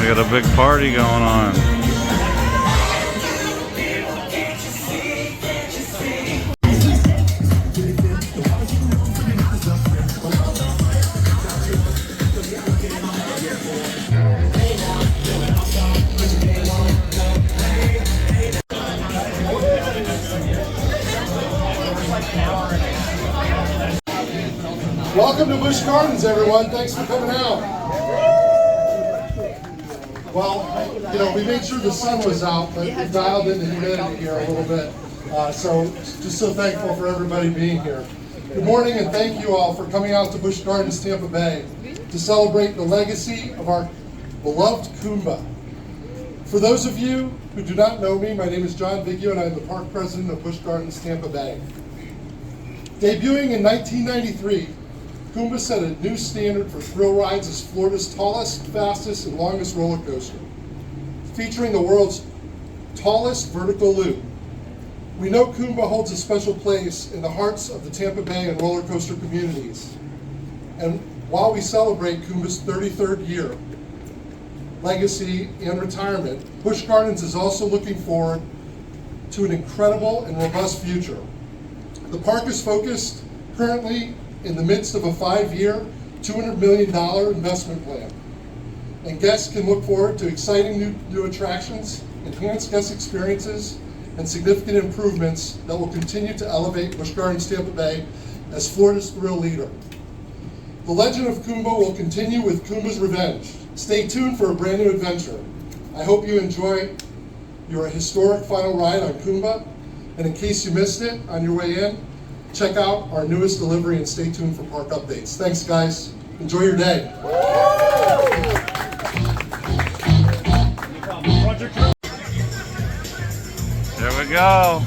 We got a big party going on. Welcome to Busch Gardens, everyone. Thanks for coming out. Well, you know, we made sure the sun was out, but we dialed in the humidity here a little bit. So just so thankful for everybody being here. Good morning, and thank you all for coming out to Busch Gardens Tampa Bay to celebrate the legacy of our beloved Kumba. For those of you who do not know me, my name is John Viggio, and I'm the park president of Busch Gardens Tampa Bay. Debuting in 1993, Kumba set a new standard for thrill rides as Florida's tallest, fastest, and longest roller coaster, featuring the world's tallest vertical loop. We know Kumba holds a special place in the hearts of the Tampa Bay and roller coaster communities. And while we celebrate Kumba's 33rd year, legacy, and retirement, Busch Gardens is also looking forward to an incredible and robust future. The park is focused currently in the midst of a 5-year, $200 million investment plan. And guests can look forward to exciting new attractions, enhanced guest experiences, and significant improvements that will continue to elevate Busch Gardens Tampa Bay as Florida's thrill leader. The legend of Kumba will continue with Kumba's Revenge. Stay tuned for a brand new adventure. I hope you enjoy your historic final ride on Kumba. And in case you missed it on your way in, check out our newest delivery and stay tuned for park updates. Thanks, guys. Enjoy your day. There we go.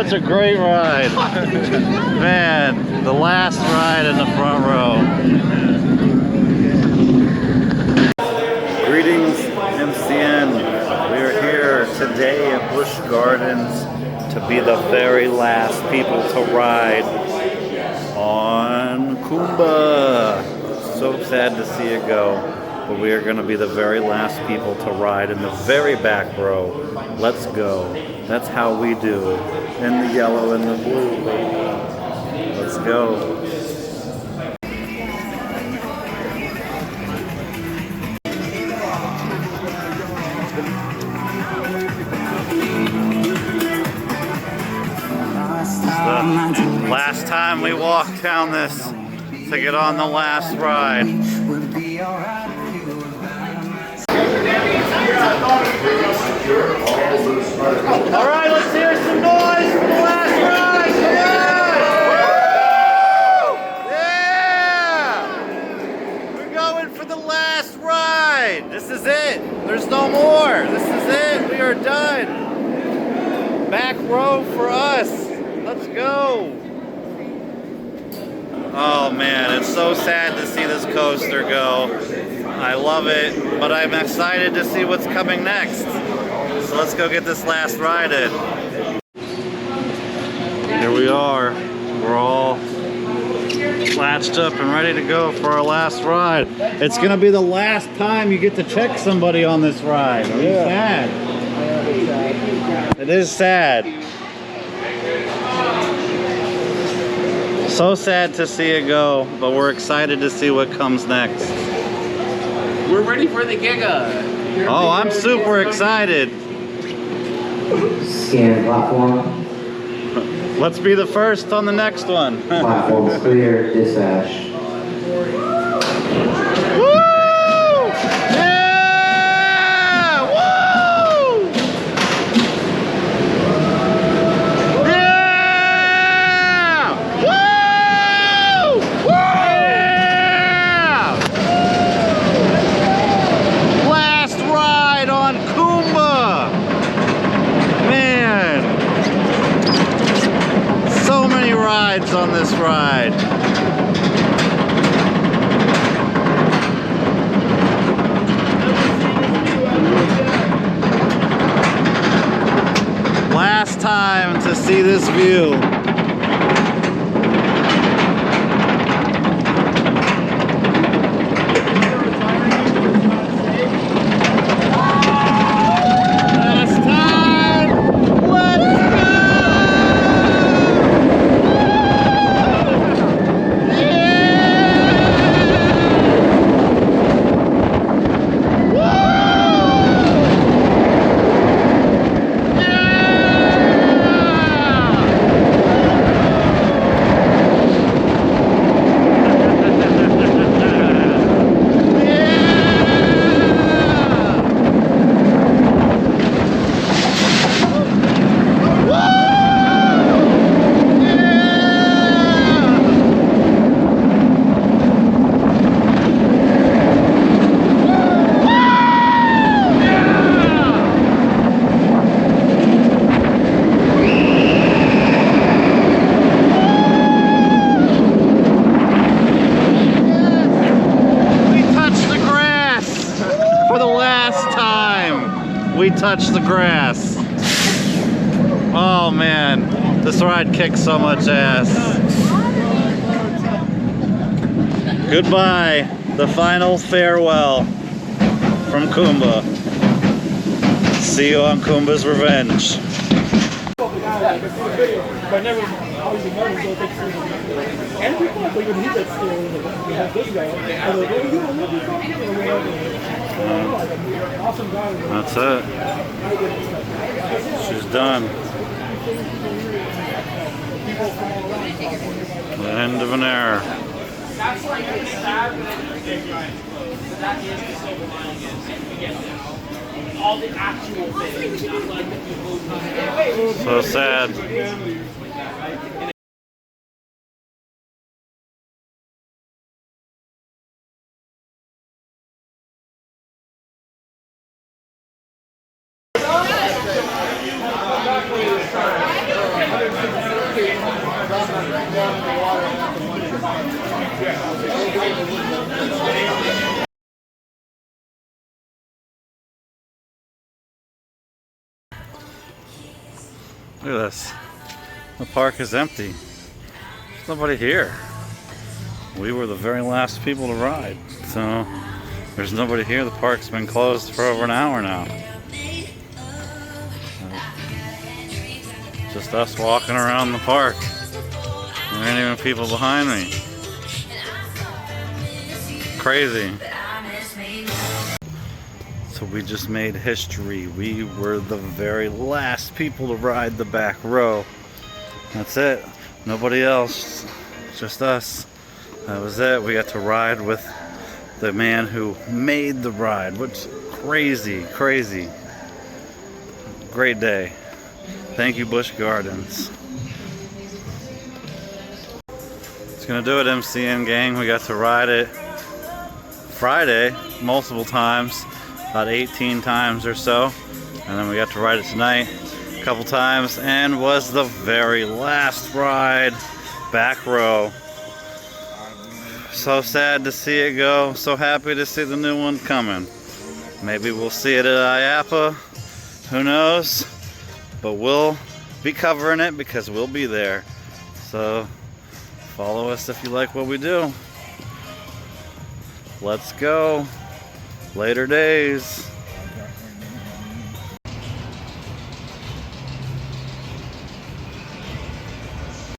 such a great ride. Man, the last ride in the front row. Greetings, MCN. We're here today at Busch Gardens to be the very last people to ride on Kumba. So sad to see it go, but we are going to be the very last people to ride in the very back row. Let's go. That's how we do. In the yellow and the blue, baby. Let's go. Last time we walked down this to get on the last ride. All right, let's hear some noise for the last ride. Come on! Yeah! We're going for the last ride. This is it. There's no more. This is it. We are done. Back row for us. Let's go. Oh man, it's so sad to see this coaster go. I love it, but I'm excited to see what's coming next. So let's go get this last ride in. Here we are. We're all latched up and ready to go for our last ride. It's gonna be the last time you get to check somebody on this ride. Are you sad? It is sad. So sad to see it go, but we're excited to see what comes next. We're ready for the Giga. Oh, I'm super excited. Scan platform. Let's be the first on the next one. Platform's clear, dispatch. Woo! Yeah! Woo! Yeah! Woo! Yeah! Last ride on Kumba. Man. So many rides on this ride. Last time to see this view. Last time. Let's go! We touched the grass. Oh man, this ride kicks so much ass. Goodbye, the final farewell from Kumba. See you on Kumba's Revenge. That's it. She's done. The end of an era. So sad. Look at this. The park is empty. There's nobody here. We were the very last people to ride. So there's nobody here. The park's been closed for over an hour now. Just us walking around the park. There ain't even people behind me. Crazy. So we just made history. We were the very last people to ride the back row. That's it. Nobody else. Just us. That was it. We got to ride with the man who made the ride. Which crazy, crazy. Great day. Thank you, Busch Gardens. It's gonna do it, MCN gang. We got to ride it Friday multiple times, about 18 times or so, and then we got to ride it tonight a couple times, and was the very last ride, back row. So sad to see it go. So happy to see the new one coming. Maybe we'll see it at IAPA. Who knows? But we'll be covering it because we'll be there. So follow us if you like what we do. Let's go. Later days.